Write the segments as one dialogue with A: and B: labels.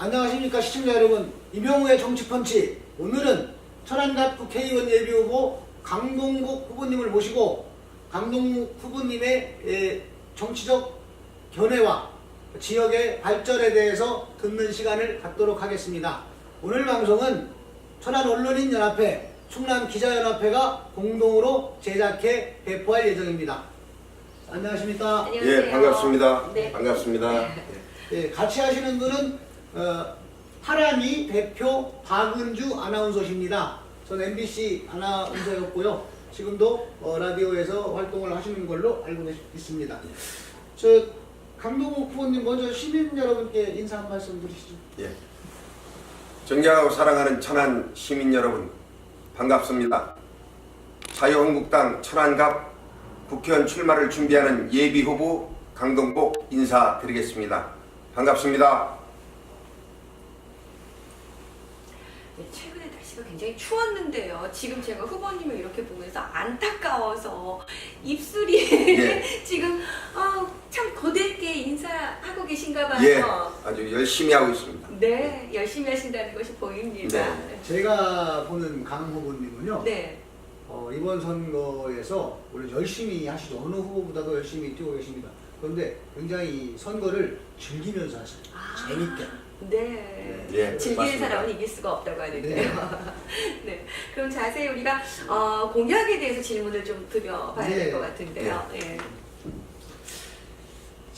A: 안녕하십니까 시청자 여러분, 이명우의 정치펀치. 오늘은 천안갑 국회의원 예비후보 강동국 후보님을 모시고 강동국 후보님의 정치적 견해와 지역의 발전에 대해서 듣는 시간을 갖도록 하겠습니다. 오늘 방송은 천안언론인연합회, 충남기자연합회가 공동으로 제작해 배포할 예정입니다. 안녕하십니까?
B: 안녕하세요.
C: 예, 반갑습니다.
B: 네.
C: 반갑습니다.
A: 예, 같이 하시는 분은 하란이 대표 박은주 아나운서십니다. 전 MBC 아나운서였고요. 지금도 라디오에서 활동을 하시는 걸로 알고 있습니다. 저 강동국 후보님, 먼저 시민 여러분께 인사 한 말씀 드리시죠.
C: 예. 존경하고 사랑하는 천안 시민 여러분, 반갑습니다. 자유한국당 천안갑 국회의원 출마를 준비하는 예비후보 강동국 인사드리겠습니다. 반갑습니다.
B: 네, 최근에 날씨가 굉장히 추웠는데요. 지금 제가 후보님을 이렇게 보면서 안타까워서 입술이
C: 예.
B: 지금 참 고되게 인사하고 계신가 봐요.
C: 예, 아주 열심히 하고 있습니다.
B: 네, 열심히 하신다는 것이 보입니다.
A: 제가 보는 강 후보님은요.
B: 네.
A: 이번 선거에서 물론 열심히 하시죠. 어느 후보보다도 열심히 뛰고 계십니다. 그런데 굉장히 선거를 즐기면서 하세요. 재밌게.
B: 네.
C: 예,
B: 즐기는
C: 맞습니다.
B: 사람은 이길 수가 없다고 하는데요. 네. 그럼 자세히 우리가 공약에 대해서 질문을 좀 드려봐야 될 것 같은데요. 네.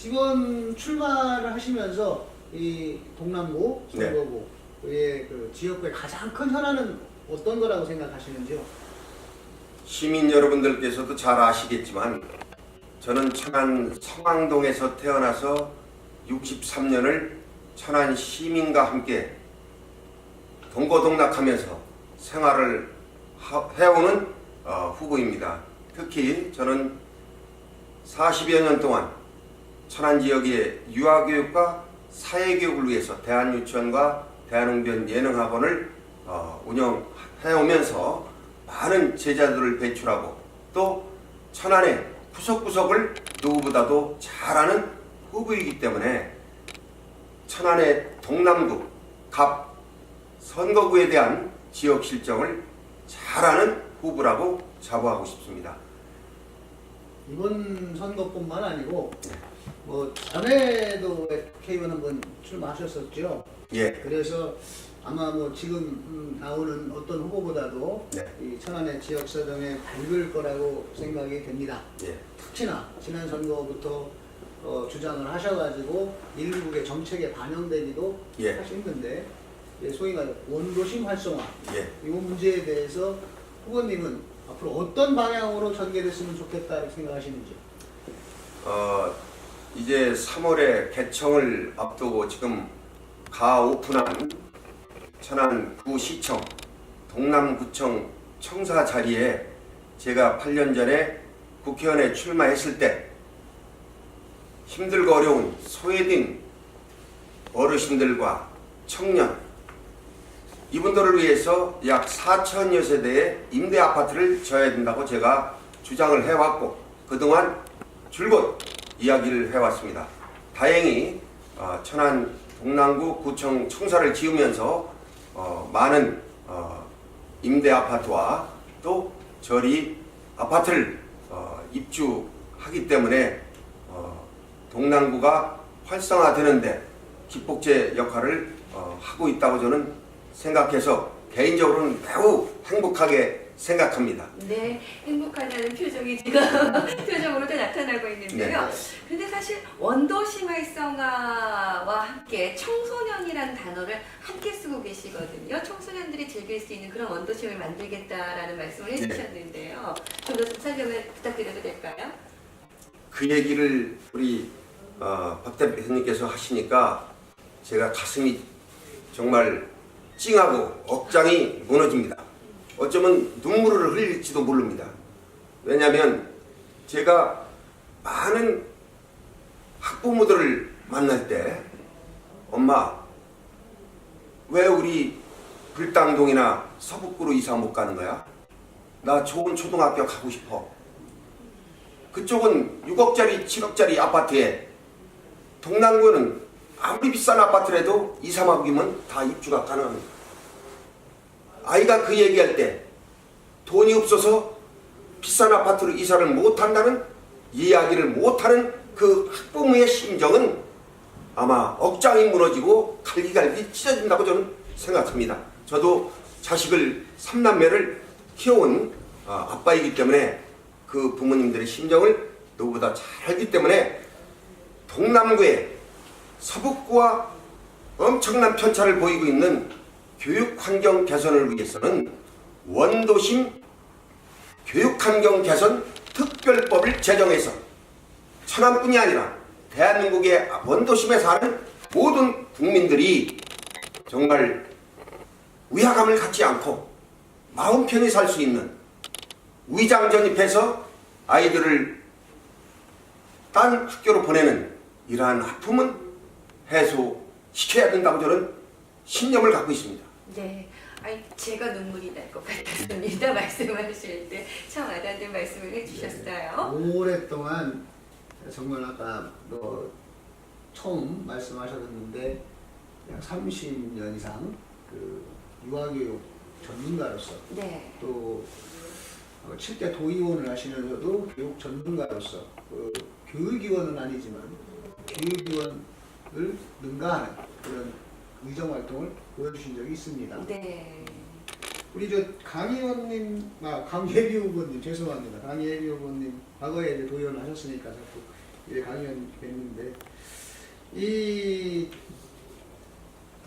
A: 이번 출마를 하시면서 이 동남구
C: 네.
A: 선거구의 그 지역구의 가장 큰 현안은 어떤 거라고 생각하시는지요?
C: 시민 여러분들께서도 잘 아시겠지만 저는 천안 성황동에서 태어나서 63년을 천안 시민과 함께 동고동락하면서 생활을 해오는 후보입니다. 특히 저는 40여 년 동안 천안 지역의 유아교육과 사회교육을 위해서 대한유치원과 대한응변 예능학원을 운영해오면서 많은 제자들을 배출하고 또 천안의 구석구석을 누구보다도 잘 아는 후보이기 때문에 천안의 동남구, 갑, 선거구에 대한 지역 실정을 잘 아는 후보라고 자부하고 싶습니다.
A: 이번 선거뿐만 아니고 전에도 국회의원 한번 출마하셨었죠.
C: 예.
A: 그래서 아마 지금 나오는 어떤 후보보다도
C: 네.
A: 이 천안의 지역 사정에 밝을 거라고 생각이 됩니다.
C: 예.
A: 특히나 지난 선거부터 주장을 하셔가지고 일국의 정책에 반영되기도
C: 예.
A: 하시는데, 소위 말해 원도심 활성화
C: 예.
A: 이 문제에 대해서 후보님은 앞으로 어떤 방향으로 전개됐으면 좋겠다 이렇게 생각하시는지?
C: 이제 3월에 개청을 앞두고 지금 오픈한 천안구시청 동남구청 청사 자리에 제가 8년 전에 국회의원에 출마했을 때 힘들고 어려운 소외된 어르신들과 청년 이분들을 위해서 약 4천여 세대의 임대 아파트를 져야 된다고 제가 주장을 해왔고 그동안 줄곧 이야기를 해왔습니다. 다행히 천안 동남구 구청 청사를 지으면서 많은 임대 아파트와 또 저리 아파트를 입주하기 때문에 동남구가 활성화되는데 기폭제 역할을 하고 있다고 저는 생각해서 개인적으로는 매우 행복하게 생각합니다.
B: 네, 행복하다는 표정이 지금 표정으로도 나타나고 있는데요. 그런데 사실 원도심 활성화와 함께 청소년이라는 단어를 함께 쓰고 계시거든요. 청소년들이 즐길 수 있는 그런 원도심을 만들겠다라는 말씀을 해주셨는데요. 좀 더 설명을 부탁드려도 될까요?
C: 그 얘기를 우리 박 대표님께서 하시니까 제가 가슴이 정말 찡하고 억장이 무너집니다. 어쩌면 눈물을 흘릴지도 모릅니다. 왜냐하면 제가 많은 학부모들을 만날 때 엄마 왜 우리 불당동이나 서북구로 이사 못 가는 거야? 나 좋은 초등학교 가고 싶어. 그쪽은 6억짜리 7억짜리 아파트에 동남구는 아무리 비싼 아파트라도 2, 3억이면 다 입주가 가능합니다. 아이가 그 얘기할 때 돈이 없어서 비싼 아파트로 이사를 못한다는 이야기를 못하는 그 학부모의 심정은 아마 억장이 무너지고 갈기갈기 찢어진다고 저는 생각합니다. 저도 자식을 3남매를 키워온 아빠이기 때문에 그 부모님들의 심정을 누구보다 잘 알기 때문에 동남구에 서북구와 엄청난 편차를 보이고 있는 교육환경 개선을 위해서는 원도심 교육환경 개선 특별법을 제정해서 천안뿐이 아니라 대한민국의 원도심에 사는 모든 국민들이 정말 위화감을 갖지 않고 마음 편히 살 수 있는 위장 전입해서 아이들을 딴 학교로 보내는 이러한 아픔은 해소시켜야 된다고 저는 신념을 갖고 있습니다.
B: 네. 아니, 제가 눈물이 날 것 같았습니다. 말씀하실 때 참 와닿는 말씀을 해주셨어요.
A: 오랫동안 정말 아까 처음 말씀하셨는데 약 30년 이상 그 유아교육 전문가로서
B: 네.
A: 또 7대 도의원을 하시면서도 교육 전문가로서 교육위원은 아니지만 교육위원을 능가하는 그런 의정 활동을 보여주신 적이 있습니다.
B: 네.
A: 우리 강의원님, 강예비 후보님 죄송합니다. 강예비 후보님 과거에 이제 도의원을 하셨으니까 자꾸 이제 강의원 뵀는데 이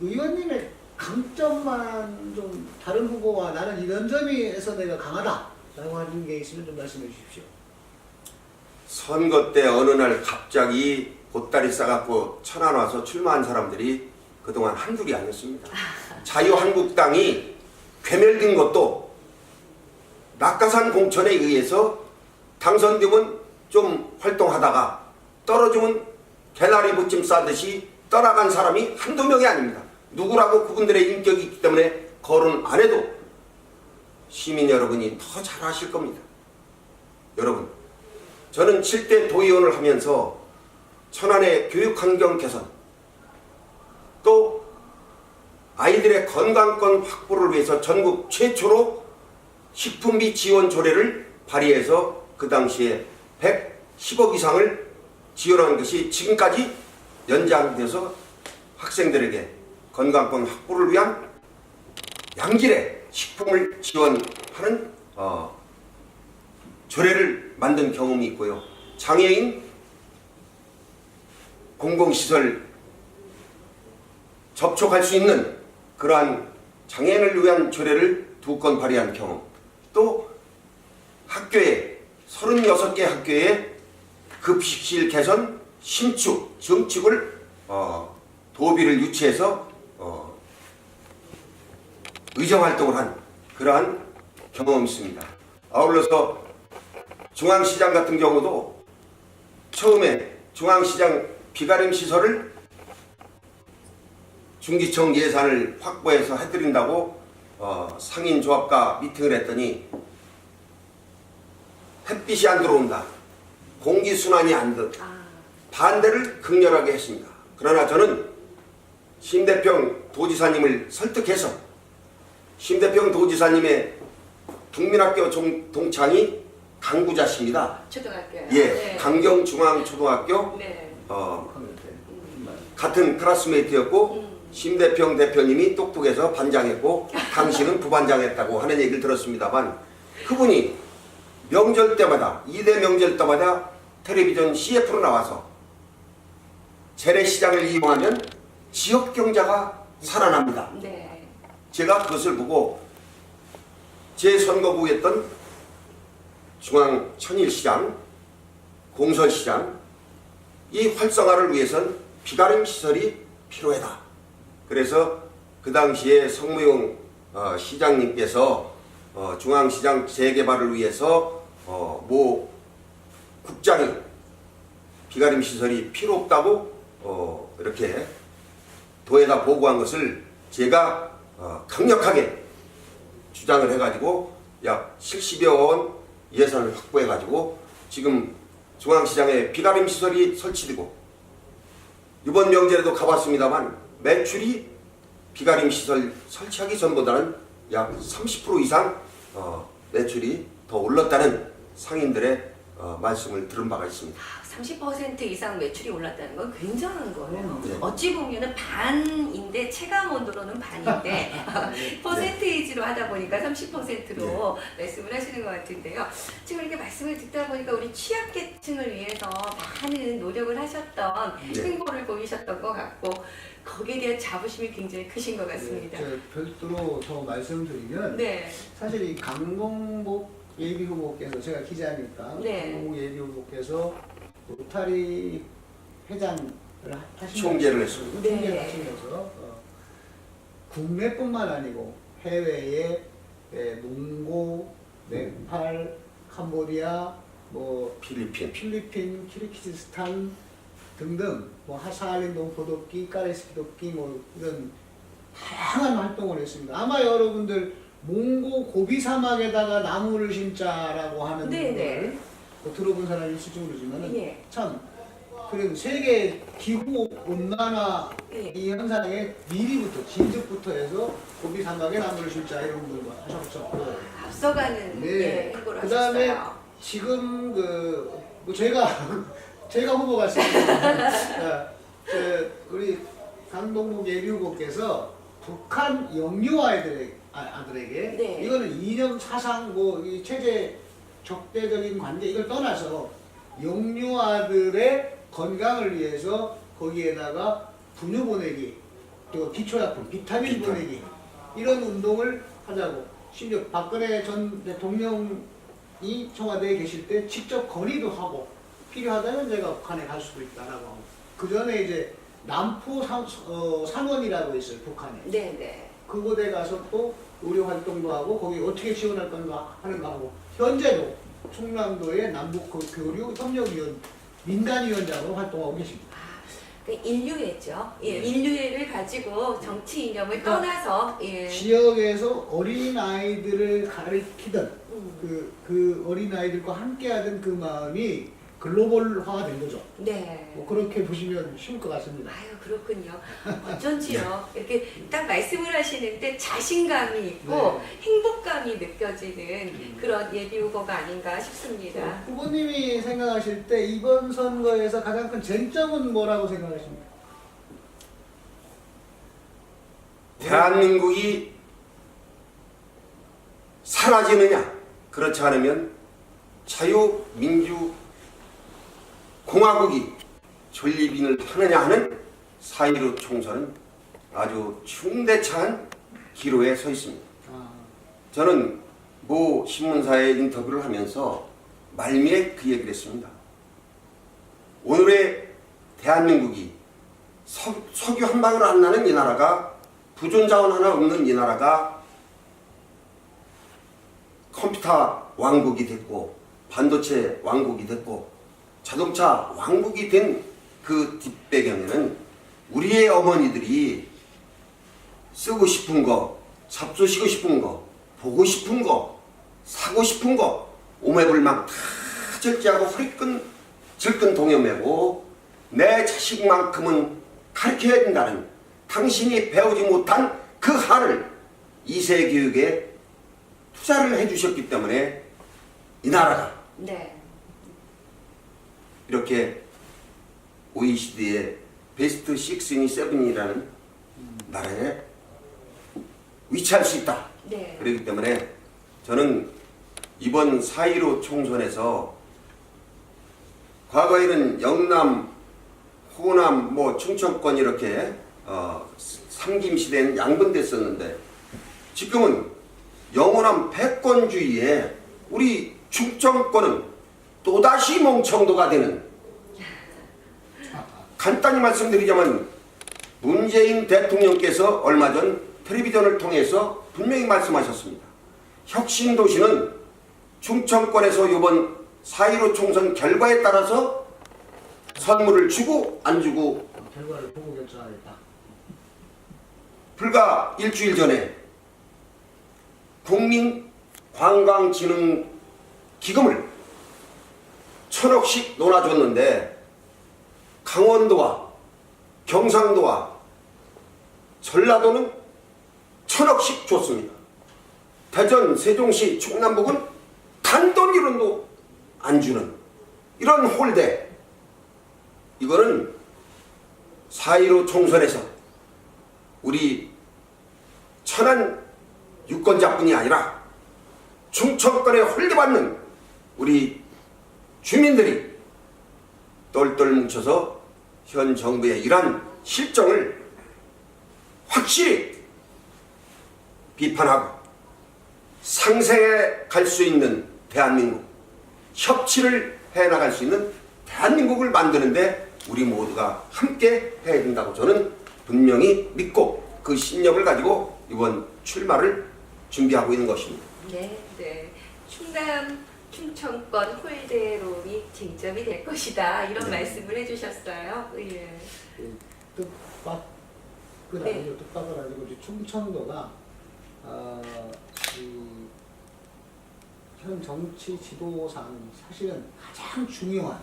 A: 의원님의 강점만 좀 다른 후보와 나는 이런 점에서 내가 강하다라고 하는 게 있으면 좀 말씀해 주십시오.
C: 선거 때 어느 날 갑자기 보따리 싸갖고 천안 와서 출마한 사람들이 그동안 한둘이 아니었습니다. 자유한국당이 괴멸된 것도 낙하산 공천에 의해서 당선되면 좀 활동하다가 떨어지면 개나리 무침 싸듯이 떠나간 사람이 한두 명이 아닙니다. 누구라고 그분들의 인격이 있기 때문에 거론 안 해도 시민 여러분이 더 잘 아실 겁니다. 여러분, 저는 7대 도의원을 하면서 천안의 교육환경 개선, 또 아이들의 건강권 확보를 위해서 전국 최초로 식품비 지원 조례를 발의해서 그 당시에 110억 이상을 지원한 것이 지금까지 연장돼서 학생들에게 건강권 확보를 위한 양질의 식품을 지원하는 조례를 만든 경험이 있고요. 장애인 공공시설 접촉할 수 있는 그러한 장애인을 위한 조례를 2건 발의한 경험, 또 학교에 36개 학교에 급식실 개선, 신축, 증축을 도비를 유치해서 의정활동을 한 그러한 경험이 있습니다. 아울러서 중앙시장 같은 경우도 처음에 중앙시장 비가림 시설을 중기청 예산을 확보해서 해드린다고 상인조합과 미팅을 했더니 햇빛이 안 들어온다, 공기순환이 안 돼, 반대를 극렬하게 했습니다. 그러나 저는 심대평 도지사님을 설득해서 심대평 도지사님의 국민학교 동창이 강구자씨입니다.
B: 초등학교요.
C: 예,
B: 네.
C: 강경중앙초등학교
B: 네.
C: 같은 클래스메이트였고 심대평 대표님이 똑똑해서 반장했고 당신은 부반장했다고 하는 얘기를 들었습니다만, 그분이 명절 때마다 2대 명절 때마다 텔레비전 CF로 나와서 재래시장을 이용하면 지역 경제가 살아납니다.
B: 네.
C: 제가 그것을 보고 제 선거구였던 중앙 천일시장, 공설시장 이 활성화를 위해선 비가림 시설이 필요하다. 그래서 그 당시에 성무용 시장님께서 중앙시장 재개발을 위해서 모 국장이 비가림 시설이 필요 없다고 이렇게 도에다 보고한 것을 제가 강력하게 주장을 해가지고 약 70여 원 예산을 확보해가지고 지금 중앙시장에 비가림 시설이 설치되고 이번 명절에도 가봤습니다만 매출이 비가림 시설 설치하기 전보다는 약 30% 이상 매출이 더 올랐다는 상인들의 말씀을 들은 바가 있습니다.
B: 30% 이상 매출이 올랐다는 건 굉장한 거예요.
C: 네.
B: 어찌 보면은 반인데 체감 온도로는 반인데 퍼센테이지로 하다 보니까 30%로 말씀을 하시는 것 같은데요. 지금 이렇게 말씀을 듣다 보니까 우리 취약계층을 위해서 많은 노력을 하셨던
C: 네.
B: 행보를 보이셨던 것 같고 거기에 대한 자부심이 굉장히 크신 것 같습니다.
A: 네, 별도로 더 말씀드리면
B: 네.
A: 사실 이 강동복 예비후보께서 제가 기자니까
B: 네.
A: 강동복 예비후보께서 로타리 회장을 하시면서
C: 총재를 했습니다.
A: 총재를
B: 네.
A: 하시면서 국내뿐만 아니고 해외에 몽고, 네팔, 캄보디아, 뭐
C: 필리핀.
A: 키르기즈스탄 등등 뭐 하사알린동 포도끼, 까레스 기독기 뭐 이런 다양한 활동을 했습니다. 아마 여러분들 몽고 고비 사막에다가 나무를 심자라고 하는
B: 네네.
A: 걸 뭐 들어본 사람이 있을지 모르지만
B: 예.
A: 참 그래도 세계 기후 온난화
B: 예.
A: 이 현상에 미리부터 진즉부터 해서 고비 사막에 나무를 심자 이런 분도 하셨었고
B: 앞서가는
A: 네.
B: 행보를
A: 그다음에
B: 하셨어요.
A: 지금 뭐 제가 후보 같습니다. 우리 강동복 예비후보께서 북한 영유 아들에게
B: 네.
A: 이거는 이념 사상 뭐 이 체제 적대적인 관계 이걸 떠나서 영유 아들의 건강을 위해서 거기에다가 분유 보내기 또 기초약품 비타민 보내기 이런 운동을 하자고 심지어 박근혜 전 대통령이 청와대에 계실 때 직접 건의도 하고 필요하다면 제가 북한에 갈 수도 있다라고 하고 그 전에 이제 남포 상원이라고 있어요 북한에
B: 네네.
A: 그곳에 가서 또 의료 활동도 하고 거기 어떻게 지원할 건가 하는가 하고 현재도 충남도의 남북 교류 협력위원 민간위원장으로 활동하고 계십니다.
B: 그 인류애죠. 예,
A: 네.
B: 인류애를 가지고 정치 이념을 떠나서 예.
A: 지역에서 어린 아이들을 가르치던 그 어린 아이들과 함께하던 그 마음이 글로벌화된 거죠.
B: 네.
A: 뭐 그렇게 보시면 쉬울 것 같습니다.
B: 아유 그렇군요. 어쩐지요. 이렇게 딱 말씀을 하시는데 자신감이 있고 행복감이 느껴지는 그런 예비 후보가 아닌가 싶습니다.
A: 후보님이 생각하실 때 이번 선거에서 가장 큰 쟁점은 뭐라고 생각하십니까?
C: 대한민국이 사라지느냐 그렇지 않으면 자유민주 공화국이 존립인을 하느냐 하는 4.15 총선은 아주 중대차한 기로에 서 있습니다. 저는 모 신문사에 인터뷰를 하면서 말미에 그 얘기를 했습니다. 오늘의 대한민국이 석유 한 방울 안 나는 이 나라가 부존자원 하나 없는 이 나라가 컴퓨터 왕국이 됐고 반도체 왕국이 됐고 자동차 왕국이 된 그 뒷배경에는 우리의 어머니들이 쓰고 싶은 거, 잡수시고 싶은 거, 보고 싶은 거, 사고 싶은 거 오매불망 다 절제하고 허리끈 질끈 동여매고 내 자식만큼은 가르쳐야 된다는 당신이 배우지 못한 그 한을 2세 교육에 투자를 해주셨기 때문에 이 나라가
B: 네.
C: 이렇게 OECD의 베스트 6니 7이라는 나라에 위치할 수 있다.
B: 네.
C: 그렇기 때문에 저는 이번 4.15 총선에서 과거에는 영남, 호남, 뭐 충청권 이렇게 삼김시대는 양분됐었는데 지금은 영원한 패권주의에 우리 충청권은 또다시 멍청도가 되는 간단히 말씀드리자면 문재인 대통령께서 얼마 전 텔레비전을 통해서 분명히 말씀하셨습니다. 혁신도시는 충청권에서 이번 4.15 총선 결과에 따라서 선물을 주고 안 주고
A: 결과를 보고 결정하겠다.
C: 불과 일주일 전에 국민관광진흥기금을 1,000억씩 논아줬는데 강원도와 경상도와 전라도는 1,000억씩 줬습니다. 대전, 세종시, 충남북은 단돈 1원도 안 주는 이런 홀대, 이거는 4.15 총선에서 우리 천안 유권자뿐이 아니라 충청권에 홀대받는 우리 주민들이 똘똘 뭉쳐서 현 정부의 이러한 실정을 확실히 비판하고 상생해 갈 수 있는 대한민국, 협치를 해나갈 수 있는 대한민국을 만드는데 우리 모두가 함께 해야 된다고 저는 분명히 믿고 그 신념을 가지고 이번 출마를 준비하고 있는 것입니다.
B: 네, 네. 충남 충청권 홀대론이 쟁점이 될 것이다, 이런
C: 네.
B: 말씀을 해주셨어요. 예.
A: 뜻밖은
B: 네.
A: 아니고 뜻밖은 아니고 이제 충청도가 현 정치 지도상 사실은 가장 중요한,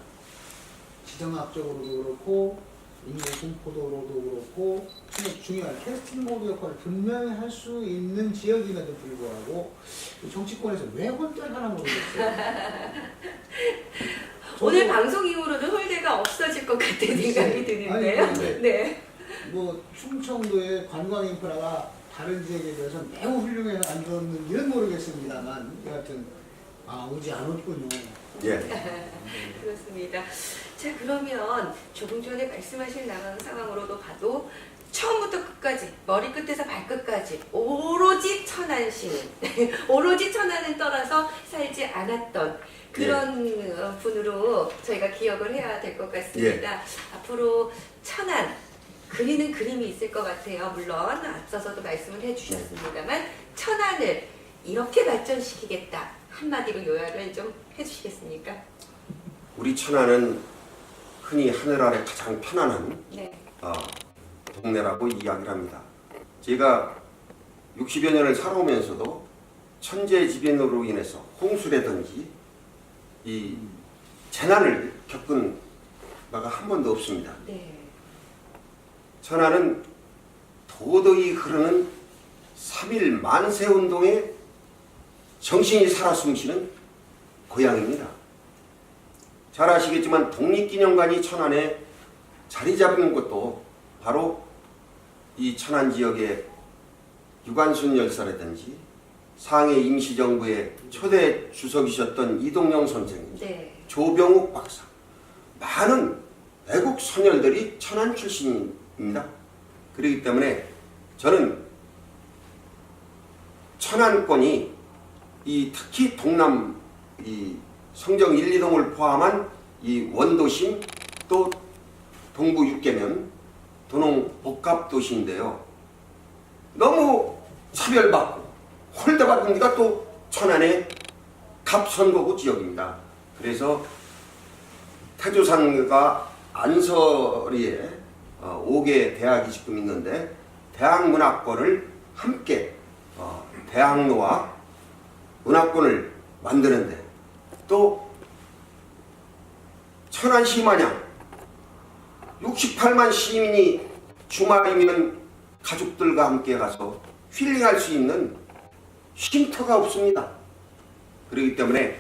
A: 지정학적으로도 그렇고 인구 분포도로도 그렇고 정말 중요한 캐스팅 보드 역할을 분명히 할 수 있는 지역임에도 불구하고 이 정치권에서 왜 홀대를 하나 모르겠어요.
B: 오늘 방송 이후로는 홀대가 없어질 것 같은 생각이 드는데요.
A: 아니,
C: 네.
B: 네.
A: 뭐 충청도의 관광 인프라가 다른 지역에 비해서 매우 훌륭해서 안 좋았는지는 모르겠습니다만 여하튼 오지 않았군요.
C: 예.
B: 그렇습니다. 자, 그러면 조금 전에 말씀하신 상황으로도 봐도 처음부터 끝까지, 머리끝에서 발끝까지 오로지 천안 시민, 오로지 천안을 떠나서 살지 않았던 그런 분으로 저희가 기억을 해야 될 것 같습니다. 앞으로 천안 그리는 그림이 있을 것 같아요. 물론 앞서서도 말씀을 해주셨습니다만 천안을 이렇게 발전시키겠다, 한마디로 요약을 좀 해주시겠습니까?
C: 우리 천안은 흔히 하늘 아래 가장 편안한
B: 네.
C: 동네라고 이야기를 합니다. 제가 60여 년을 살아오면서도 천재지변으로 인해서 홍수라든지 이 재난을 겪은 바가 한 번도 없습니다.
B: 네.
C: 천안은 도덕이 흐르는 3.1 만세운동에 정신이 살아 숨쉬는 고향입니다. 잘 아시겠지만 독립기념관이 천안에 자리 잡은 것도 바로 이 천안 지역의 유관순 열사라든지 상해 임시정부의 초대 주석이셨던 이동영 선생님,
B: 네.
C: 조병욱 박사, 많은 애국 선열들이 천안 출신입니다. 그렇기 때문에 저는 천안권이 이 특히 동남 이 성정 1, 2동을 포함한 이 원도심 또 동부 6개면 도농 복합도시인데요. 너무 차별받고 홀대받은 데가 또 천안의 갑선거구 지역입니다. 그래서 태조산과 안서리에 5개 대학이 지금 있는데 대학문화권을 함께 대학로와 문화권을 만드는데 또 천안시 마냥 68만 시민이 주말이면 가족들과 함께 가서 힐링할 수 있는 쉼터가 없습니다. 그렇기 때문에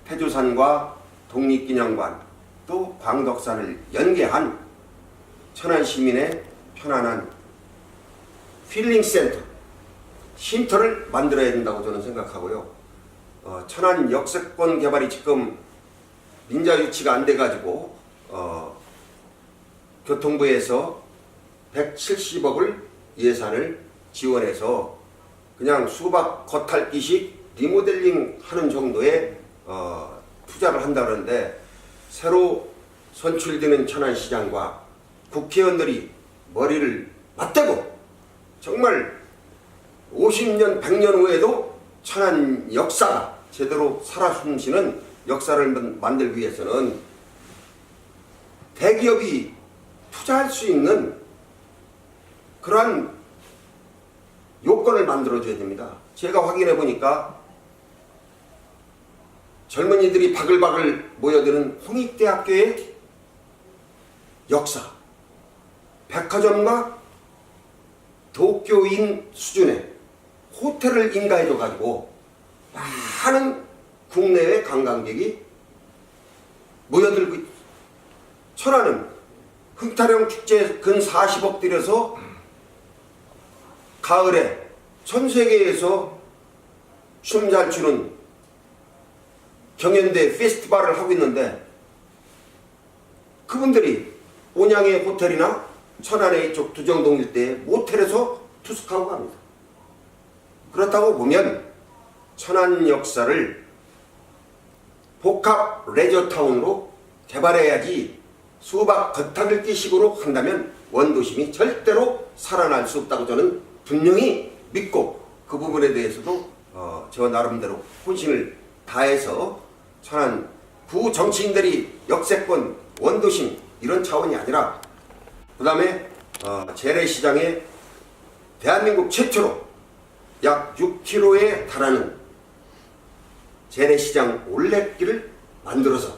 C: 태조산과 독립기념관 또 광덕산을 연계한 천안 시민의 편안한 힐링센터, 쉼터를 만들어야 된다고 저는 생각하고요. 천안 역세권 개발이 지금 민자 유치가 안 돼가지고 교통부에서 170억을 예산을 지원해서 그냥 수박 겉핥기식 리모델링 하는 정도의 투자를 한다 그러는데 새로 선출되는 천안시장과 국회의원들이 머리를 맞대고 정말 50년, 100년 후에도 천안 역사가 제대로 살아 숨쉬는 역사를 만들기 위해서는 대기업이 투자할 수 있는 그러한 요건을 만들어줘야 됩니다. 제가 확인해 보니까 젊은이들이 바글바글 모여드는 홍익대학교의 역사, 백화점과 도쿄인 수준의 호텔을 인가해줘 가지고 많은 국내외 관광객이 모여들고 있습니다. 천안은 흥타령 축제 근 40억 들여서 가을에 전 세계에서 춤 잘 추는 경연대 페스티벌을 하고 있는데 그분들이 온양의 호텔이나 천안의 이쪽 두정동 일대의 모텔에서 투숙하고 갑니다. 그렇다고 보면 천안 역사를 복합 레저타운으로 개발해야지 수박 겉핥기식으로 한다면 원도심이 절대로 살아날 수 없다고 저는 분명히 믿고 그 부분에 대해서도 저 나름대로 혼신을 다해서 천안 구 정치인들이 역세권 원도심 이런 차원이 아니라 그 다음에 재래시장에 대한민국 최초로 약 6km에 달하는 재래시장 올레길을 만들어서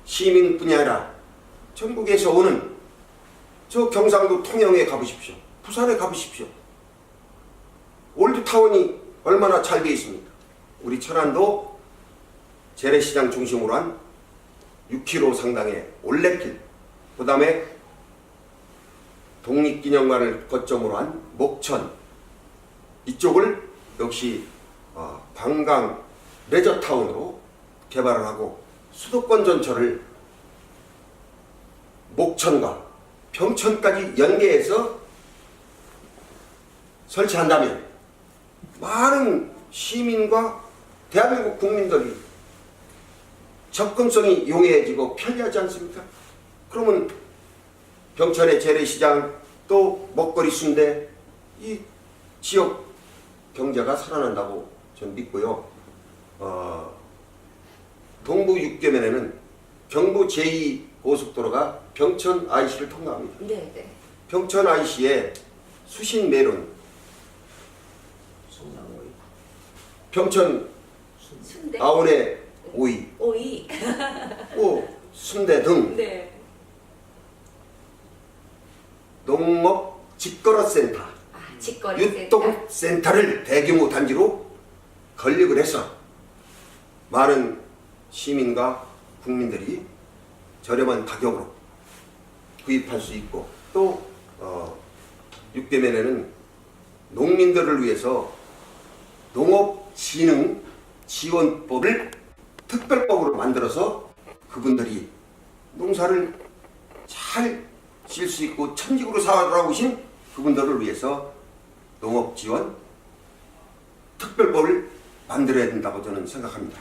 C: 시민뿐이 아니라 전국에서 오는 저 경상도 통영에 가보십시오. 부산에 가보십시오. 올드타운이 얼마나 잘 되어 있습니까? 우리 천안도 재래시장 중심으로 한 6km 상당의 올레길, 그 다음에 독립기념관을 거점으로 한 목천, 이쪽을 역시 관광 레저타운으로 개발을 하고 수도권 전철을 목천과 평천까지 연계해서 설치한다면 많은 시민과 대한민국 국민들이 접근성이 용이해지고 편리하지 않습니까? 그러면 병천의 재래시장 또 먹거리 순대 이 지역 경제가 살아난다고 저는 믿고요. 동부 육계면에는 경부 제2고속도로가 병천 IC를 통과합니다.
B: 네, 네.
C: 병천 IC의 수신 메론, 병천
B: 순대.
C: 아원의 오이,
B: 오이.
C: 순대 등
B: 네.
C: 농업 직거래센터,
B: 직거래 센터.
C: 유통센터를 대규모 단지로 건립을 해서 많은 시민과 국민들이 저렴한 가격으로 구입할 수 있고 또 육계면에는 농민들을 위해서 농업진흥지원법을 특별법으로 만들어서 그분들이 농사를 잘 질 수 있고 천직으로 살아오신 그분들을 위해서 농업지원 특별법을 만들어야 된다고 저는 생각합니다.